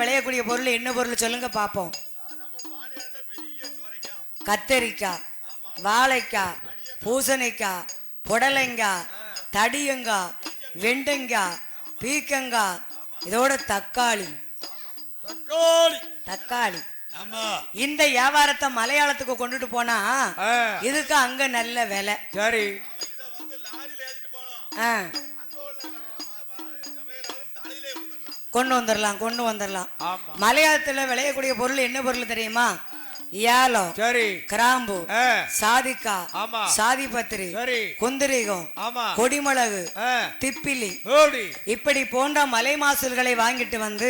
விளையக்கூடிய பொருள் என்ன பொருள் சொல்லுங்க பாப்போம். கத்தரிக்காய், வாழைக்காய், பூசணிக்காய், புடலைங்காய், தடியங்காய், வெண்டைங்காய், பீக்கங்காய், இதோட தக்காளி. தக்காளி இந்த வியாபாரத்தை மலையாளத்துக்கு கொண்டுட்டு போனா இதுக்கு அங்க நல்ல விலை. சரி, கொண்டு வந்துடலாம். மலையாளத்துல விளையக்கூடிய பொருள் என்ன பொருள் தெரியுமா? ஏலம், சரி, கிராம்பு, சாதிக்கா, சாதிபத்திரி, குந்திரிகம், கொடிமிளகு, திப்பிலி, இப்படி போன்ற மலை மாசல்களை வாங்கிட்டு வந்து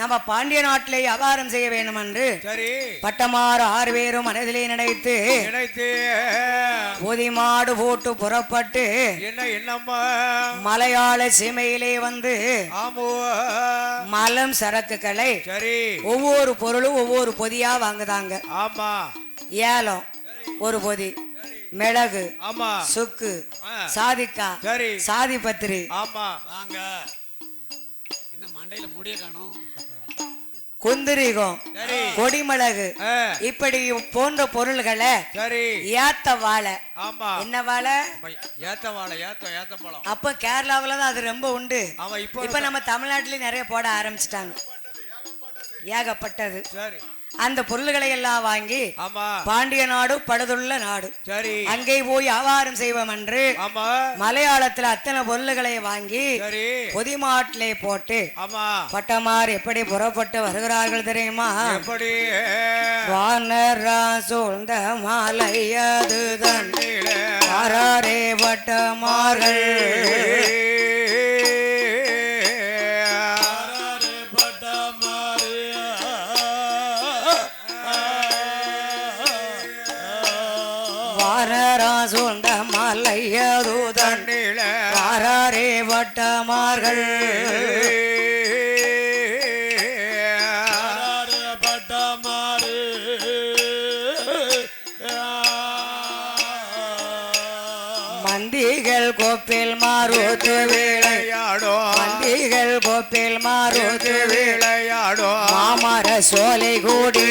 நம்ம பாண்டிய நாட்டிலே வியாபாரம் செய்ய வேண்டும் என்று பட்டமாறு 6 பேரும் மனதிலே நினைத்து பொதிமாடு போட்டு புறப்பட்டு மலையாள சீமையிலே வந்து மலம் சரக்குகளை ஒவ்வொரு பொருளும் ஒவ்வொரு பொதியா வாங்குதாங்க. ஆமா, ஏலம் ஒரு பொதி, மிளகு, சுக்கு, சாதிக்கா, சாதி பத்திரி, குந்திரிகம், கொடிமிளகு, இப்படி போன்ற பொருள்களை ஏத்த வாழை. என்ன வாழை? அப்ப கேரளாவில்தான் அது ரொம்ப உண்டு. இப்ப நம்ம தமிழ்நாட்டிலேயே நிறைய போட ஆரம்பிச்சிட்டாங்க, ஏகப்பட்டது. அந்த பொருள்களை எல்லாம் வாங்கி பாண்டிய நாடு படுதுள்ள நாடு, அங்கே போய் வியாபாரம் செய்வோம் என்று மலையாளத்துல அத்தனை பொருள்களை வாங்கி பொதிமாட்டிலே போட்டு பட்டமார் எப்படி புறப்பட்டு வருகிறார்கள் தெரியுமா? வானரா சூழ்ந்த மாலையது தண்டிலே பட்டமார்கள் சூழ்ந்த மலையது தண்டில வாரே வட்டமார்கள் மந்திகள் கோப்பில் மாறுத்து விளையாடோ, மந்திகள் கோப்பில் மாறுத்து விளையாடோ, மாமர சோலை கூடி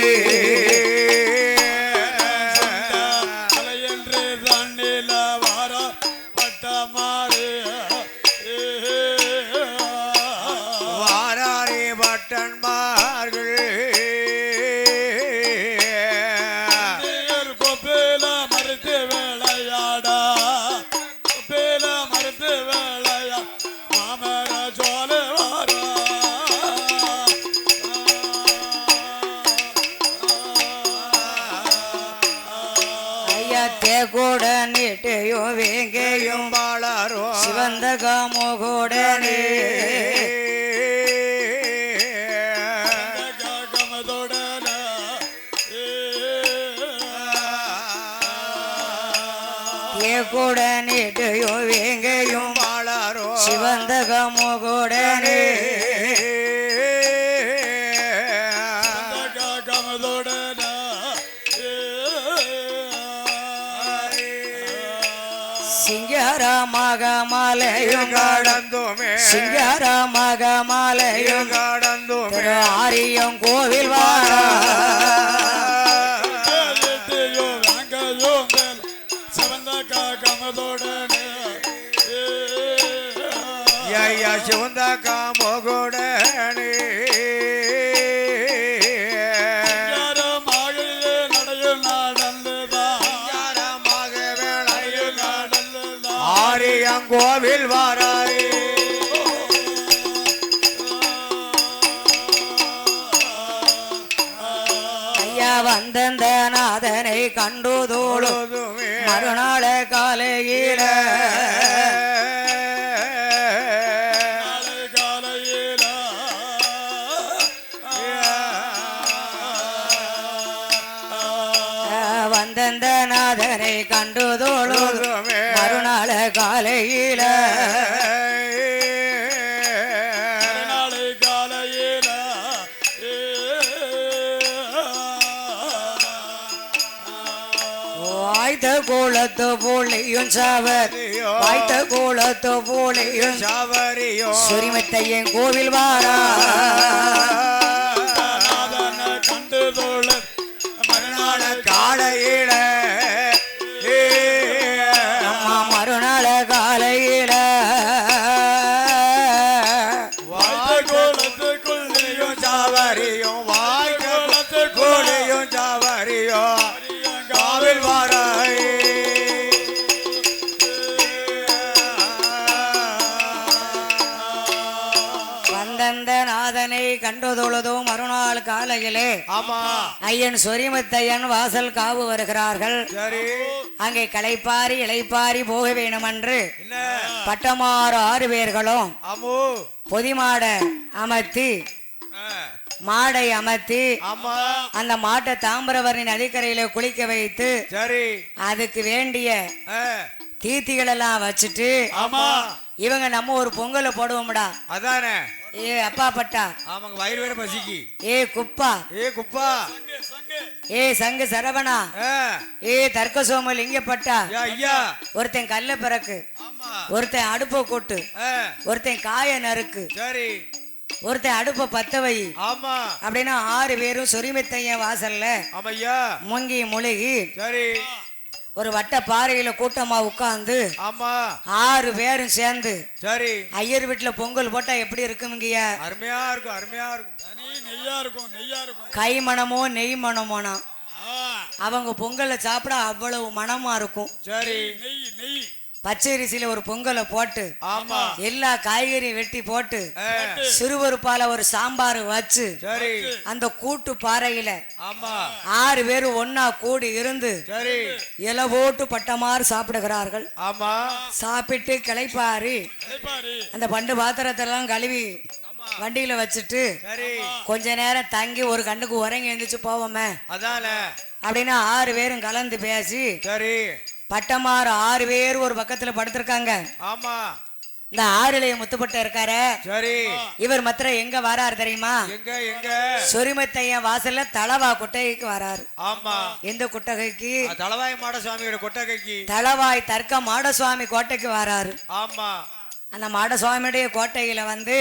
கூட நீட்டையும் வேங்கையும் பாளாரோ சிவந்த காமோகோடனே கூட நீட்டையும் வேங்கையும் பாளாரோ சிவந்த காமோகோடனே சிங்காரமாக கடந்துமே, சிங்காரமாக மாலையும் கடந்துமே, ஆரியம் கோவில் வாரா சிவந்த காமோகோடனே கோவில் வாராய். ஐயா வந்தந்த நாதனை கண்டுதோளுமே மறுநாள காலையில வந்தந்த நாதனை கண்டுதோளுமே மறுநாள காலையில வாய்த்த கோலத்து போலியும் சாவரியோ, வாய்த்த கோலத்து போலியும் சாவரியோ சுரிமத்தையன் கோவில் வாரா ஜாவரியும் வாய்க்கு கூலியும் ஜாவரியும் காவில் வாராய் வந்தந்த நாதனை கண்டதொழுதும் மறுநாள் காலையிலே ஆமா ஐயன் சொரிமுத்தையன் வாசல் காவு வருகிறார்கள். சரி அங்கே களைப்பாரி இளைப்பாரி போக வேணும் என்று பட்டமாறு 6 பேர்களும் பொதிமாட அமர்த்தி மாடை அமர்த்தி அந்த மாட்டை தாமிரபரணி நதிக்கரையில குளிக்க வைத்து அதுக்கு வேண்டிய தீத்திகள் எல்லாம் வச்சுட்டு இவங்க நம்ம ஒரு பொங்கலை போடுவோம்டா. அதானே ஏ அப்பா பட்டா ஆமாங்க வயிறு வேற பசிக்கு. ஏ குப்பா ஏ சங்கு சரவணா ஏ தர்க்க சோம லிங்கப்பட்டா ஒருத்தன் கல்ல பிறக்கு ஒருத்தன் அடுப்ப கொட்டு ஒருத்தன் காய நறுக்கு ஒருத்தன் அடுப்ப பத்த வை அப்படின்னா 6 பேரும் சொரிமுத்தையன் வாசல்ல முங்கி முழுகி ஒரு வட்ட பாறையில கூட்டமா உட்கார்ந்து 6 பேரும் சேர்ந்து ஐயர் வீட்டுல பொங்கல் போட்டா எப்படி இருக்குங்க? அருமையா இருக்கும் அருமையா இருக்கும். கை மனமோ நெய் மனமோனா அவங்க பொங்கலை சாப்பிட அவ்வளவு மனமா இருக்கும். பச்சரிசியில ஒரு பொங்கலை போட்டு எல்லா காய்கறியும் வெட்டி போட்டு சிறுபருப்பால ஒரு சாம்பார் வச்சு அந்த கூட்டு பாறையில 6 பேரும் ஒன்னா கூடி இருந்து இலை போட்டு பட்டமாறு சாப்பிடுகிறார்கள். சாப்பிட்டு கிளைப்பாரி அந்த பண்டு பாத்திரத்தெல்லாம் கழுவி வண்டியில வச்சுட்டு கொஞ்ச நேரம் தங்கி ஒரு கண்ணுக்கு உறங்கி எழுந்துச்சு போவோமே அப்படின்னா 6 பேரும் கலந்து பேசி பட்டமாறு 6 பேர் ஒரு பக்கத்துல படுத்திருக்காங்க. இந்த 6 முத்துப்பட்ட இருக்காரு. இவர் மத்திர எங்க வராரு தெரியுமா? சொரிமுத்தையன் வாசல்ல தளவா குட்டகைக்கு வராரு. எந்த குட்டகைக்கு? தளவாய் மாடசுவாமியோட குட்டகைக்கு. தளவாய் தர்க்க மாடசுவாமி கோட்டைக்கு வராரு. அந்த மாடசுவாமியுடைய கோட்டையில வந்து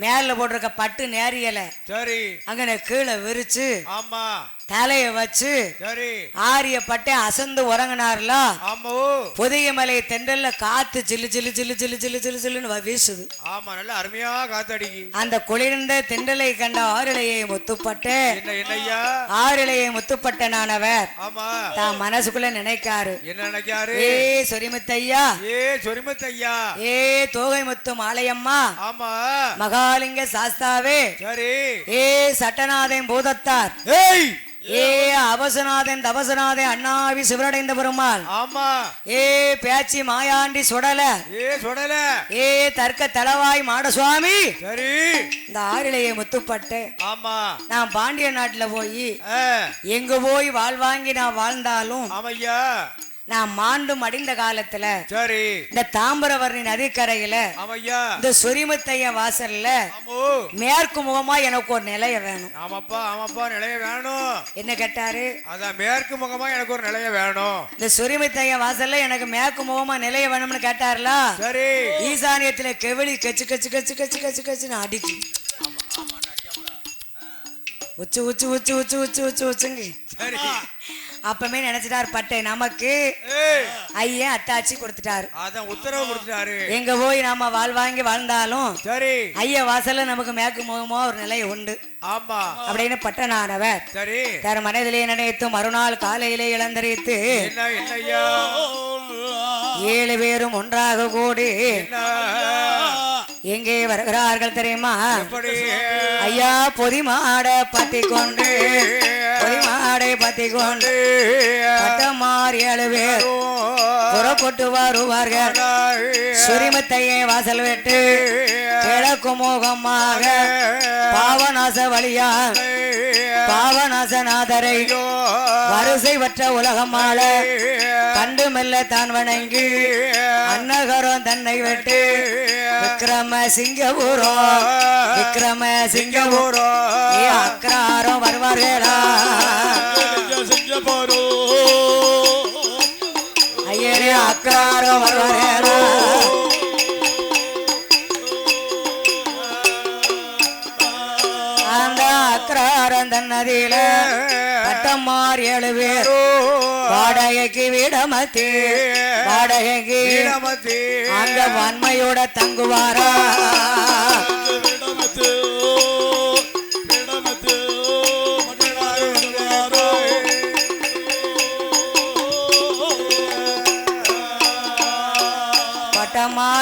மேல போட்டிருக்க பட்டு நேரியல அங்க கீழே விரிச்சு தலைய வச்சு ஆரிய பட்டை அசந்து உறங்கினார்ல. புதிய மலை தென்றல்ல காத்து ஜில்லு ஜில்லு ஜில்லு ஜில்லு ஜில்லு ஜில்லு ஜில்லுன்னு வீசுது. அருமையா காத்தடிக்கு. அந்த குளிர்ந்த தென்றலை கண்ட ஆரிழையை முத்துப்பட்டு ஆரிழையை முத்துப்பட்டனானவர் தான் மனசுக்குள்ள நினைக்காரு. ஏ சொரிமுத்தையா ஏ தோகை முத்து மாலையம்மா மகாலிங்க சாஸ்தாவே ஏ சட்டநாதன் பூதத்தார் ஏ அவசநாதன் தவசநாதன் அண்ணாவி சிவனடைந்த பெருமாள் ஏ பேச்சி மாயாண்டி சுடல ஏ தர்க்க தளவாய் மாடசுவாமி இந்த ஆரிழையை முத்துப்பட்டு நான் பாண்டிய நாட்டுல போய் எங்க போய் வாழ்வாங்கி நான் வாழ்ந்தாலும் நான் மாண்டு மடிந்த காலத்துல இந்த தாமிரபரணி நதிக்கரையில இந்த சொரிமுத்தையன் வாசல்ல மேற்கு முகமா எனக்கு ஒரு நிலைய வேணும். நிலைய வேணும். என்ன கேட்டாரு? அதான் மேற்கு முகமா எனக்கு ஒரு நிலைய வேணும். இந்த சொரிமுத்தையன் வாசல்ல எனக்கு மேற்கு முகமா நிலைய வேணும்னு கேட்டாருல. ஈசானியத்துல கெவிலி கச்சு கச்சு கச்சு கச்சு கச்சு கச்சுன்னு அடிச்சு உச்சு உச்சு உச்சு உச்சு உச்சு உச்சு உச்சுங்க. அப்பமே நினைச்சிட்டாரு பட்டை நமக்கு ஐயன் அத்தாச்சி கொடுத்துட்டாரு. உத்தரவு கொடுத்துட்டாரு. எங்க போய் நாம வாழ்வாங்கி வாழ்ந்தாலும் ஐயா வாசல்ல நமக்கு மேற்கு முகமோ ஒரு நிலை உண்டு அப்படின்னு பட்டனானவர் தர மனதிலே நினைத்து மறுநாள் காலையிலே இளந்தரித்து 7 பேரும் ஒன்றாக கூடி எங்கே வருகிறார்கள் தெரியுமா? ஐயா பொதிமாட பத்தி கொண்டு பொதிமாடை பத்தி கொண்டு பட்டமார் 7 பேர் புறப்பட்டு வருவார்கள். சொரிமுத்தையை வாசல் விட்டு கிழக்கு முகமாக பாவநாச வழியா பாவநாசநாதரை வரிசைவற்ற உலகமாள கண்டு மெல்ல தான் வணங்கி அன்னகரம் தன்னை விட்டு விக்ரம சிங்கபூரோ அக்ராரம் வருவார்களா ஐயரே அக்ராரம் வருவார்களா அந்த அக்ராரம் தன்னதியில பட்டமார் 7 பேர் வாடகைக்கு வீடமத்தி வாடகைக்கு அந்த வன்மையோட தங்குவாரா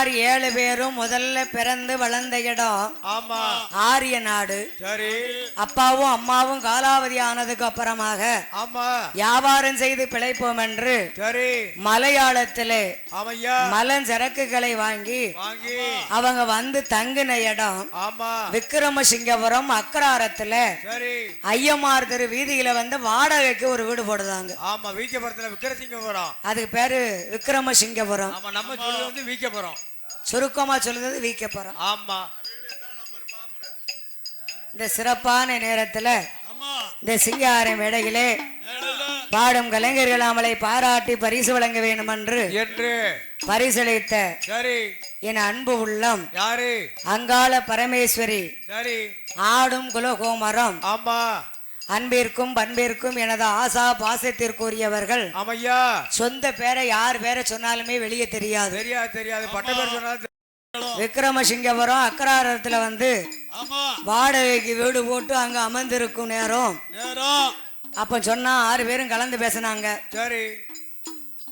பட்டமார் 7 பேரும் முதல்ல பிறந்து வளர்ந்த இடம் ஆமா ஆரிய நாடு. சரி. அப்பாவும் அம்மாவும் காலாவதி ஆனதுக்கு அப்புறமாக ஆமா வியாபாரம் செய்து பிழைப்போம் என்று சரி மலையாளத்திலே ஆமையா மலஞ்சரக்குகளை வாங்கி அவங்க வந்து தங்குன இடம் ஆமா விக்ரமசிங்கபுரம் அக்கராரத்துல சரி ஐயமார் தெரு வீதியில வந்து வாடகைக்கு ஒரு வீடு போடுதாங்க. ஆமா வீக்கபுரத்துல விக்ரமசிங்கபுரம், அதுக்கு பேரு விக்ரமசிங்கபுரம். ஆமா நம்ம சொல்றது வந்து வீக்கபுரம், சுருக்கமா சொல்றது வீக்கபுரம். ஆமா. இந்த சிறப்பான நேரத்துல இந்த சிங்காரம் மேடையிலே பாடும் கலைஞர்கள் அவளை பாராட்டி பரிசு வழங்க வேண்டும் என்று பரிசளித்த சரி என் அன்பு உள்ளம் யாரு அங்காள பரமேஸ்வரி சரி ஆடும் குலகோமரம் ஆமா அன்பிற்கும் பண்பிற்கும் எனது ஆசா பாசத்திற்குரியவர்கள். ஆமையா சொந்த பேரை யார் பேரை சொன்னாலுமே வெளியே தெரியாது. தெரியாது பட்ட பேர் சொன்னாலும் விக்ரமசிங்கபுரம் அக்கராரத்துல வந்து வாடகைக்கு வீடு போட்டு அங்க அமர்ந்திருக்கும் நேரம் அப்ப சொன்னா 6 பேரும் கலந்து பேசினாங்க. சரி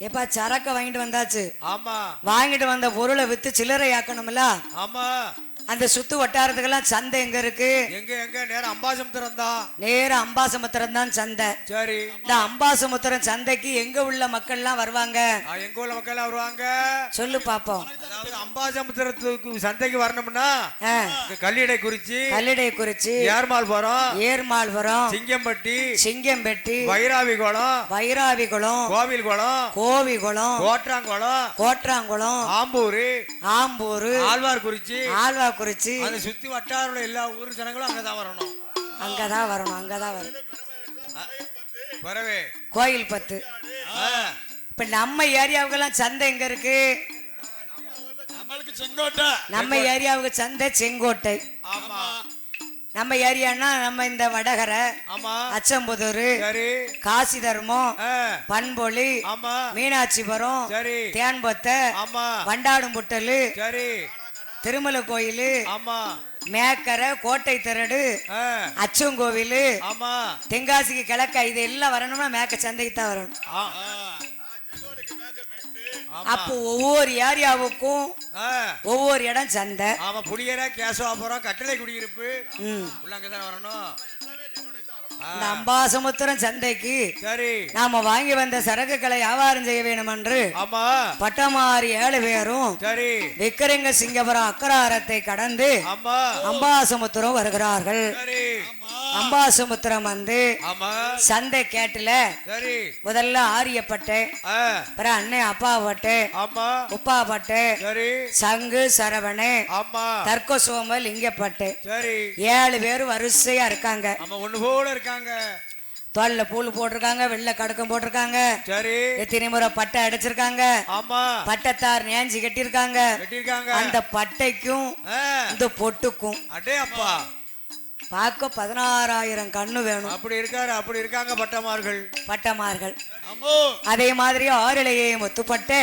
எப்பா சரக்க வாங்கிட்டு வந்தாச்சு, ஆமா வாங்கிட்டு வந்த பொருளை வித்து சில்லறை ஆக்கணும்ல. ஆமா அந்த சுத்து வட்டாரத்துக்கெல்லாம் சந்தை எங்க இருக்கு? எங்க நேரம் அம்பாசமுத்திரம் தான். நேரம் அம்பாசமுத்திரம் தான் சந்தை. சரி இந்த அம்பாசமுத்திரம் சந்தைக்கு எங்க உள்ள மக்கள் எல்லாம் வருவாங்க? எங்க உள்ள மக்கள் எல்லாம் வருவாங்க சொல்லு பாப்போம். அதாவது அம்பாசமுத்திரத்துக்கு சந்தைக்கு வரணும்னா கல்லிடை குறிச்சி ஏர்மாள்புரம் சிங்கம்பட்டி வைராவிகுளம் கோவில்குளம் கோட்ராங்குளம் ஆம்பூர் ஆழ்வார்குறிச்சி அதை சுத்தி வட்டார எல்லா ஊர் ஜனங்களும் அங்கதான் வரணும். வரவே கோயில் 10. இப்ப நம்ம ஏரியாவுக்கெல்லாம் சந்தை எங்க இருக்கு? நம்ம ஏரியாவுக்கு சந்தை செங்கோட்டை. நம்ம ஏரியானா நம்ம இந்த வடகரை அச்சம்புதூர் காசி தர்மம் பண்பொழி மீனாட்சிபுரம் தேன்பொத்த வண்டாடும்புட்டல் திருமலை கோயில் மேக்கரை கோட்டை திரடு அச்சங்கோவில் தென்காசிக்கு கிழக்க இது எல்லாம் வரணும்னா மேக்க சந்தைக்கு தான் வரணும். அப்போ ஒவ்வொரு ஏரியாவுக்கும் ஒவ்வொரு இடம் சந்தை. ஆமா புளியரை கேசவாபுரம் கட்டளை குடியிருப்பு உள்ளங்கதான் வரணும். இந்த அம்பாசமுத்திரம் சந்தைக்கு சரி நாம வாங்கி வந்த சரக்குகளை வியாபாரம் செய்ய வேண்டும் என்று பட்டமாரி 7 பேரும் சரி விக்கிரங்க சிங்கபுரம் அக்கராரத்தை கடந்து அம்பாசமுத்திரம் வருகிறார்கள். அம்பாசமுத்திரம் வந்து சந்தை கேட்டுல முதல்ல ஆரியப்பட்டு பிறகு அண்ணன் அப்பாவட்டு உப்பாப்பட்டு சங்கு சரவணு தர்க்க சோமல் இங்கப்பட்டு 7 பேர் வரிசையா இருக்காங்க. ஒண்ணு போல இருக்காங்க. தோல்ல பூல் போட்டிருக்காங்க, வெள்ளை கடக்கம் போட்டிருக்காங்க, எத்தனை முறை பட்டை அடிச்சிருக்காங்க, பட்டத்தார் நேஞ்சி கட்டிருக்காங்க. அந்த பட்டைக்கும் இந்த பொட்டுக்கும் அடே அப்பா பார்க்க 16,000 கண்ணு வேணும். அப்படி இருக்காங்க பட்டமார்கள். அதே மாதிரி ஆறிலையை முத்துப்பட்டு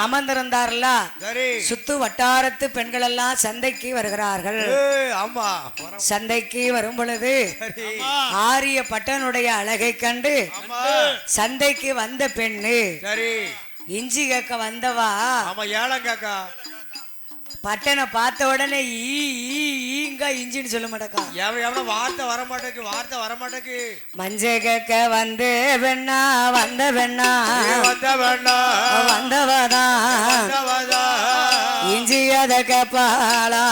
அமர்ந்திருந்தார்ல சுத்து வட்டாரத்து பெண்கள் எல்லாம் சந்தைக்கு வருகிறார்கள். சந்தைக்கு வரும் பொழுது ஆரிய பட்டனுடைய அழகை கண்டு சந்தைக்கு வந்த பெண்ணு இஞ்சி கேட்க வந்தவா ஏழங்காக்கா பட்டனை பார்த்த உடனே ஈங்க இஞ்சின்னு சொல்ல மாட்டேக்கா. வார்த்தை வரமாட்டேக்கு மஞ்ச கேட்க வந்து வெண்ணா வந்தவதா இஞ்சி அத கேப்பாளா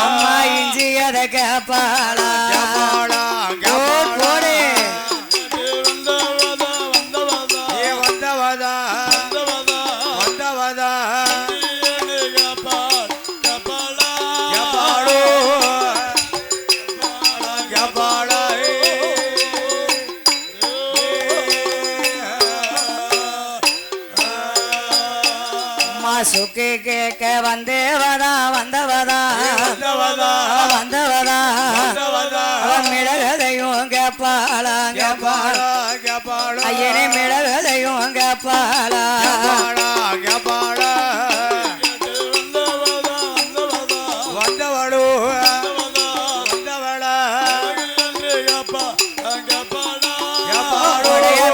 அம்மா இஞ்சி அத கேப்பாளா போடே சுக்கு கேட்க வந்தவதா மிளகதையும் கேப்பாளா ஐயனே மிளகதையும் கேப்பாளா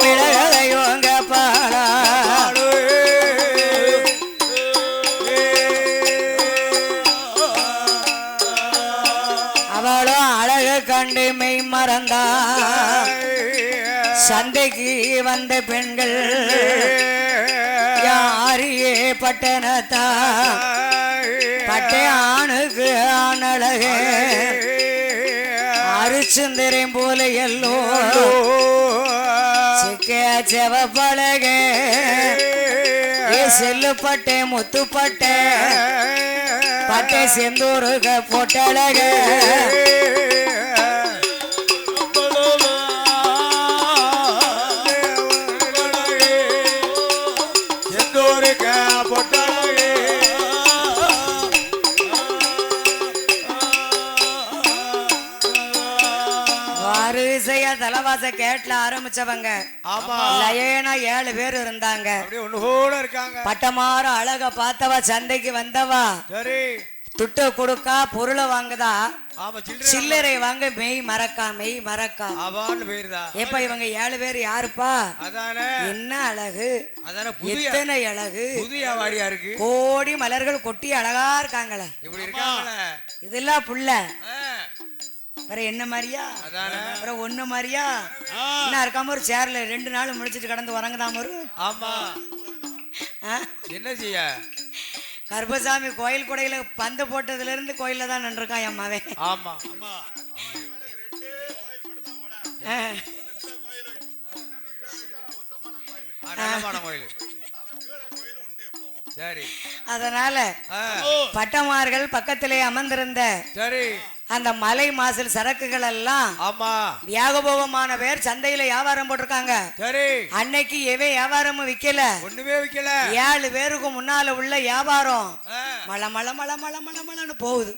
மிளகதையும் கேப்பாளா அவளும் அழகு கண்டு மெய் மறந்தா சந்தைக்கு வந்த பெண்கள் யாரியே பட்டனத்தா பட்டை ஆணுக்கு ஆணழகு அரிச்சுந்திரம் போல எல்லோ சிக்க செவப்பழக செல்லுப்பட்டே முத்துப்பட்டே பட்டை செந்தூருக போட்டழக தலவாச கேட்ல ஆரம்பிச்சவங்க லயனா 7 பேர் இருந்தாங்க. பட்டமாற அழக பார்த்தவா சந்தைக்கு வந்தவா துட்டு கொடுக்கா பொருளை வாங்குதா சில்லறை வாங்க மெய் மறக்கா எப்ப இவங்க 7 பேர் யாருப்பா என்ன அழகு எத்தனை அழகு கோடி மலர்கள் கொட்டி அழகா இருக்காங்களே இதெல்லாம் புள்ள வேற என்ன மாதிரியா வேற ஒண்ணு மாதிரியா என்ன இருக்காம ஒரு சேர்ல 2 நாள் முடிச்சிட்டு கடந்து உறங்குதாம ஒரு என்ன செய்ய கருப்பசாமி கோயில் கொடையில பந்து போட்டதுல இருந்து கோயில்ல தான் நின்றுருக்கான் அம்மாவே. ஆமா சரி அதனால பட்டமார்கள் பக்கத்திலே அமர்ந்திருந்த அந்த மலை மாசில் சரக்குகள் எல்லாம் வியாகபோகமான பேர் சந்தையில வியாபாரம் போட்டிருக்காங்க. அன்னைக்கு வியாபாரமும் விக்கல ஒண்ணுமே விக்கல 7 பேருக்கு முன்னால உள்ள வியாபாரம் மழை மழை மழை மழை மழை மழைன்னு போகுது.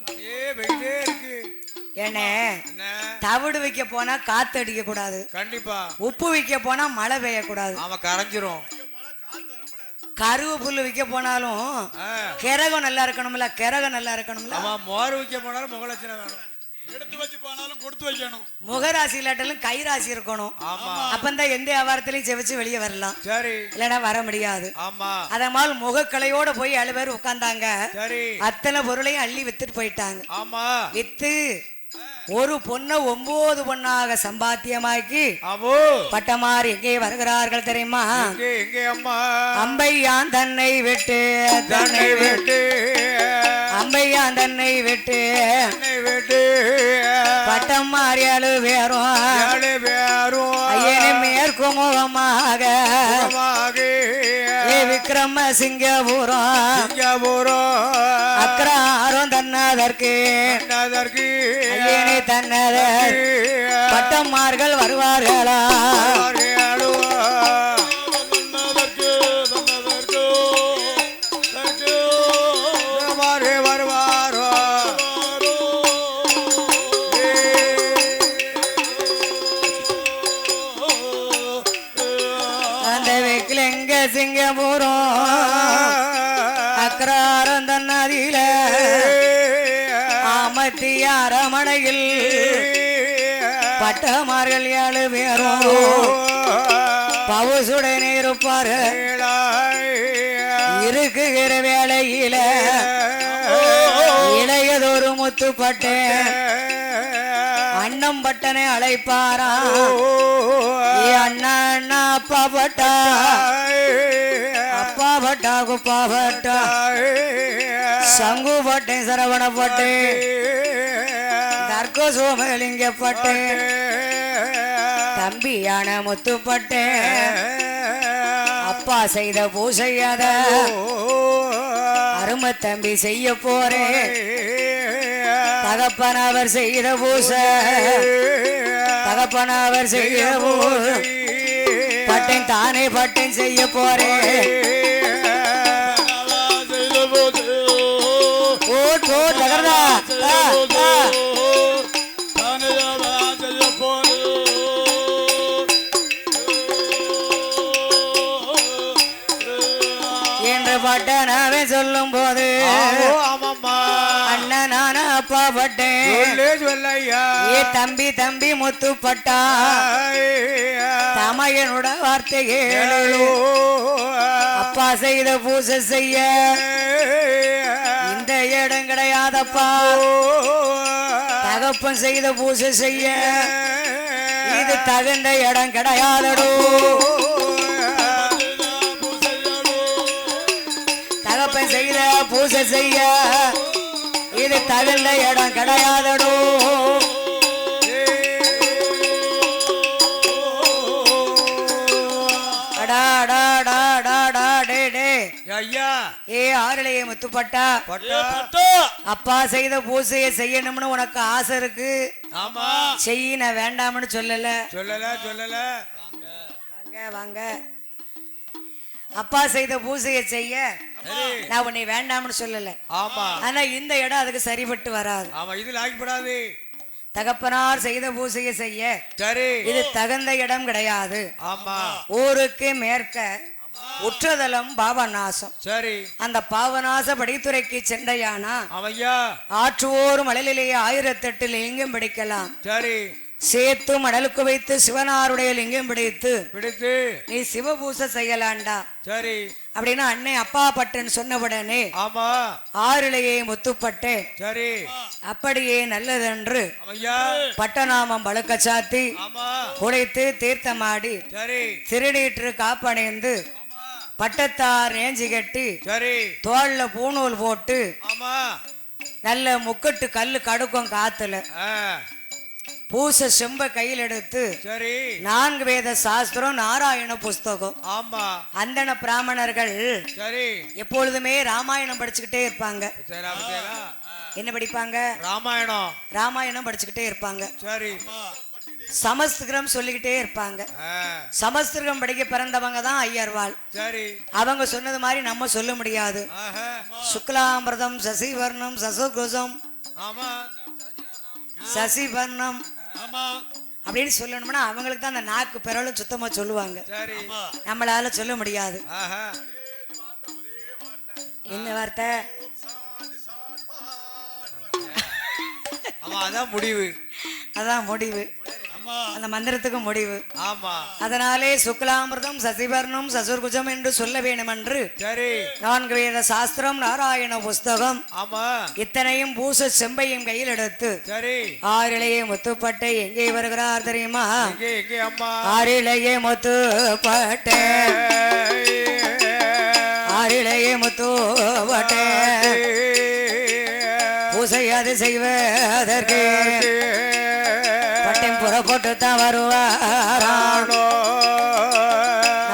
ஏனே தவிடு வைக்க போனா காத்து அடிக்க கூடாது, கண்டிப்பா உப்பு வைக்க போனா மழை பெய்ய கூடாது, கரைஞ்சிரும். கருவு புல்லு விற்க போனாலும் கிரகம் நல்லா இருக்கணும்ல, கிரகம் நல்லா இருக்கணும்ல. மோர் விற்க போனாலும் முகலட்சணம் வேணும், எடுத்து வச்சு போனாலும் கொடுத்து வைக்கணும். முகராசி இல்லாட்டாலும் கைராசி இருக்கணும். அப்பந்தான் எந்த வியாபாரத்திலையும் ஜெபிச்சு வெளியே வரலாம். இல்லைன்னா வர முடியாது. அதனால் முகக்கலையோட போய் 7 பேர் உட்கார்ந்தாங்க. அத்தனை பொருளையும் அள்ளி வித்துட்டு போயிட்டாங்க. வித்து ஒரு பொண்ணை 9 பொண்ணாக சம்பாத்தியமாக்கி பட்டமார் எங்கே வருகிறார்கள் தெரியுமா? அம்பையான் தன்னை விட்டு அம்பையான் தன்னை விட்டு பட்டமார் 7 பேரும் ஐயனை மேற்கு முகமாக விக்ரம சிங்கபுரம் அக்ராரம் தன்னதற்கு ஐயனை தன்னதர் பட்டமார்கள் வருவார்களா? சிங்கபுரம் அக்ராரம் தன்னதில ஆமத்திய அரமணையில் பட்டமார்கள் 7 பேரும் பவுசுடனே இருப்பாரு. இருக்குகிற வேளையில இளையதொரு முத்துப்பட்டு அண்ணம் பட்டனை அழைப்பாரா? அண்ணா அண்ணா அப்பா பட்டா அப்பா பட்டா குப்பா பட்டா சங்கு பட்டை சரவண பட்டு தர்க்க சோமலிங்க பட்டு தம்பியான முத்துப்பட்டு அப்பா செய்த பூசையாத அருமை தம்பி செய்ய போறே தகப்பன் அவர் செய்த பூசை தகப்பன் அவர் செய்த பூசை பட்டன் தானே பட்டன் செய்ய போறே தகர்தா என்று பட்டனாவே சொல்லும் போது அண்ணனான அப்பா பட்டேன் ஏ தம்பி தம்பி முத்துப்பட்டா தமையனோட வார்த்தை கேளு அப்பா செய்த பூசை செய்ய இந்த இடம் கிடையாதப்பா தகப்பன் செய்த பூசை செய்ய இது தகுந்த இடம் கிடையாதடோ. தகப்பன் செய்த பூசை செய்ய இது தகுந்த இடம் கிடையாதடோ. ஆறுலையே முத்துப்பட்டா அப்பா செய்த பூசையை செய்யணும்னு உனக்கு ஆசை இருக்கு. ஆமா செய்ய நான் வேண்டாம்னு சொல்லல. வாங்க வாங்க. அப்பா செய்த பூசையை செய்ய நான் உன்னை வேண்டாம்னு சொல்லல. ஆமா ஆனா இந்த இடம் அதுக்கு சரிபட்டு வராது. ஆமா இது லாகிப்படாது. தகப்பனார் செய்த பூசையை செய்ய சரி இது தகுந்த இடம் கிடையாது. ஆமா ஊருக்கு மேற்க உற்றதலம் பாவநாசம். சரி அந்த பாவநாச படித்துறைக்கு சென்றையானா அவையா ஆற்றுவோர் மணலிலேயே 1008 லிங்கம் பிடிக்கலாம். சரி சேத்து மணலுக்கு வைத்து சிவனாருடைய லிங்கம் பிடித்து நீ சிவபூசை செய்யலாண்டா. சரி அப்படின்னு அன்னை அப்பா பட்டுன்னு சொன்ன உடனே ஆமா ஆறுலையே முத்துப்பட்டே சரி அப்படியே நல்லதென்று பட்டநாமம் பழுக்க சாத்தி குளித்து தீர்த்தமாடி திருநீற்று காப்பணைந்து பட்டத்தார் ரேஞ்சி கட்டி தோல்ல பூநூல் போட்டு நல்ல முக்கட்டு கல்லு கடுக்கும் காத்துல பூச செம்ப கையில் எடுத்து 4 வேத சாஸ்திரம் நாராயண புஸ்தகம். ஆமா அந்தன பிராமணர்கள் எப்பொழுதுமே ராமாயணம் படிச்சுக்கிட்டே இருப்பாங்க. என்ன படிப்பாங்க? ராமாயணம் படிச்சுக்கிட்டே இருப்பாங்க. சமஸ்கிருதம் சொல்லிக்கிட்டே இருப்பாங்க. சமஸ்கிருதம் படிக்க பிறந்தவங்க தான் ஐயர்வாள். அவங்க சொன்னது மாதிரி நம்ம சொல்ல முடியாது. சுக்லாமிரதம் சசிவர்ணம் சசுகுசம் சசிவர்ணம் அப்படின்னு சொல்லணும்னா அவங்களுக்கு தான் அந்த நாக்கு பிறலும் சுத்தமா சொல்லுவாங்க. நம்மளால சொல்ல முடியாது. என்ன வார்த்தை? அதான் முடிவு. அந்த மந்திரத்துக்கு முடிவு. அதனாலே சுக்லாமிரதம் சசிவர்ணம் சசுர்குஜம் என்று சொல்ல வேண்டும் என்று 4 வேத சாஸ்திரம் நாராயண புஸ்தகம் இத்தனையும் பூச செம்பையும் கையில் எடுத்து ஆறிலேயே முத்துப்பட்டை எங்கே வருகிறார் தெரியுமா? ஆறிலேயே முத்துப்பட்டை ஆறிலேயே முத்துப்பட்டை பூசை அது செய்வதற்கு பட்டம் புறப்பட்டு தான் வருவாரானோ.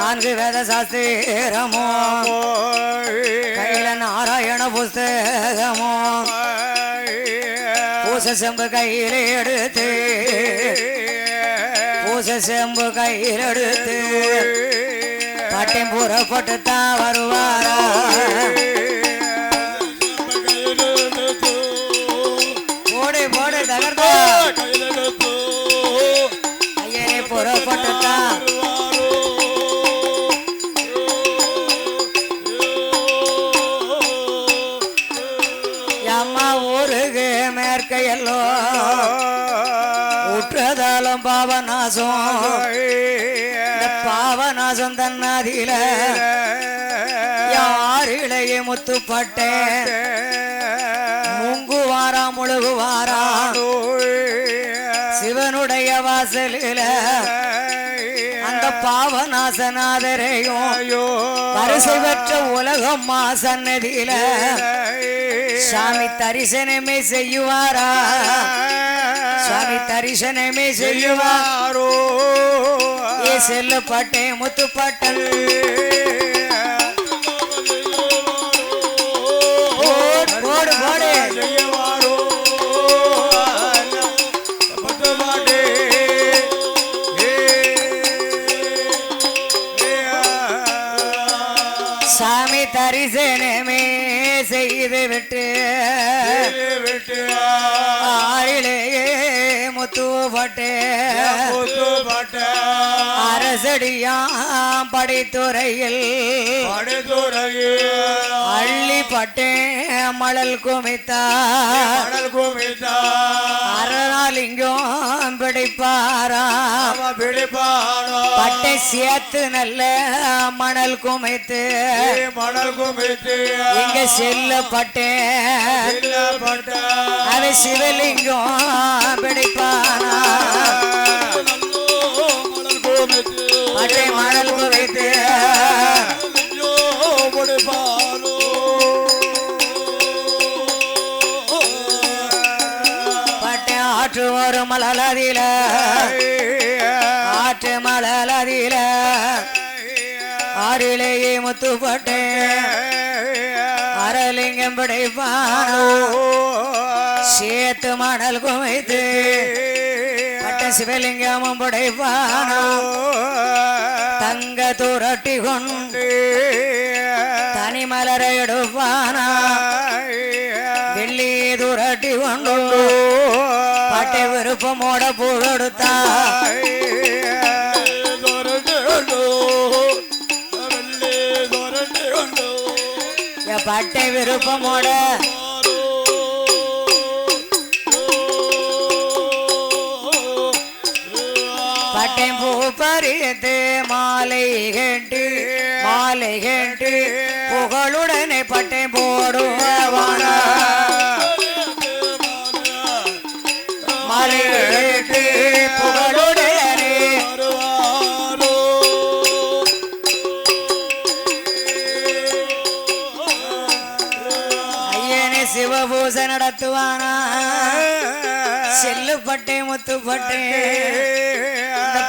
4 வேத சாஸ்திரமோ கையில நாராயண புஸ்தகமோ பூச செம்பு கையில் எடுத்து பட்டம் புறப்பட்டு தான் வருவாரா. போடு தகர்த்தா ஐயனே புறப்பட்டுட்டா. அம்மா ஊருக்கு மேற்க எல்லோ உற்றதாலும் பாவநாசம். பாவநாசம் தன்னாதில யாரிழையே முத்துப்பட்டேன் முங்குவாரா முழுகுவாரா சிவனுடைய வாசலில அந்த பாவநாசநாதரையும் வரிசை பெற்ற உலகம் சன்னதியில சாமி தரிசனமே செய்யுவாரா. சாமி தரிசனமே செய்யுவாரோ. ஏ செல்லப்பட்டே முத்துப்பட்டன் போடு போடு சாமி தரிசனமே செய்து விட்டு ஆறிலேயே முத்துப்பட்டே அரசடியாம் படித்துறையில் அள்ளிப்பட்டேன் மணல் குமித்தார் அரணாலிங்கம் பிடிப்பாரா பட்டை சேர்த்து நல்ல மணல் குமித்து இங்க செல்லப்பட்டேன் அது சிவலிங்கம் ஆற்று ஒரு மலலதில ஆற்று மலலதில ஆறிலேயே முத்துப்பட்டு அரலிங்கம் படைப்பானோ சேத்து மணல் குமைத்து பட்ட சிவலிங்கமும் படைப்பானோ தங்க துரட்டி கொண்டு தனி மலரை எடுப்பானா வெள்ளி துரட்டி கொண்டு பட்டை விருப்பமோட பூடொடுத்தா பட்டை விருப்பமோட பட்டை பூ பறித்து மாலை கேட்டு புகழுடனே பட்டை போடுவான மாலை கேட்டு புகழுடனே ஐயனே சிவபூசை நடத்துவானா செல்லுப்பட்டே முத்துப்பட்டே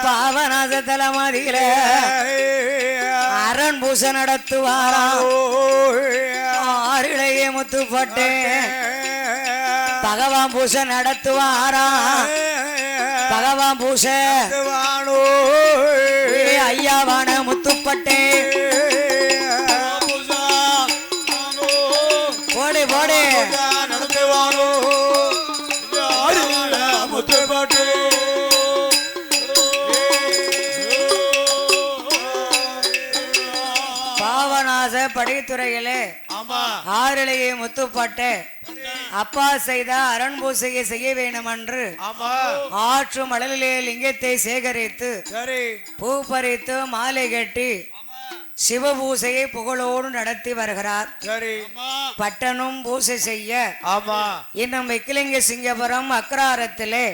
பாவநாச தலமதியில அரண் பூசை நடத்துவாரா ஆறிலேயே முத்துப்பட்டே பகவான் பூசை நடத்துவாரா பகவான் பூசை ஐயாவான முத்துப்பட்டே போடு போடு நடத்துவாரோ முத்துப்பட்டே படித்துறையிலே ஆறிலேயே முத்துப்பட்டு அப்பா செய்த அரண் பூசையை செய்ய வேண்டும் என்று ஆற்று மணலிலே லிங்கத்தை சேகரித்து பூ பறித்து மாலை கட்டி சிவபூசையை புகழோடு நடத்தி வருகிறார். பட்டனும் பூசை செய்ய இன்னும் வெக்கிலிங்க சிங்கபுரம் அக்ராரத்திலே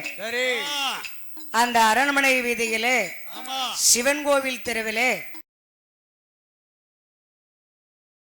அந்த அரண்மனை வீதியிலே சிவன் கோவில் தெருவிலே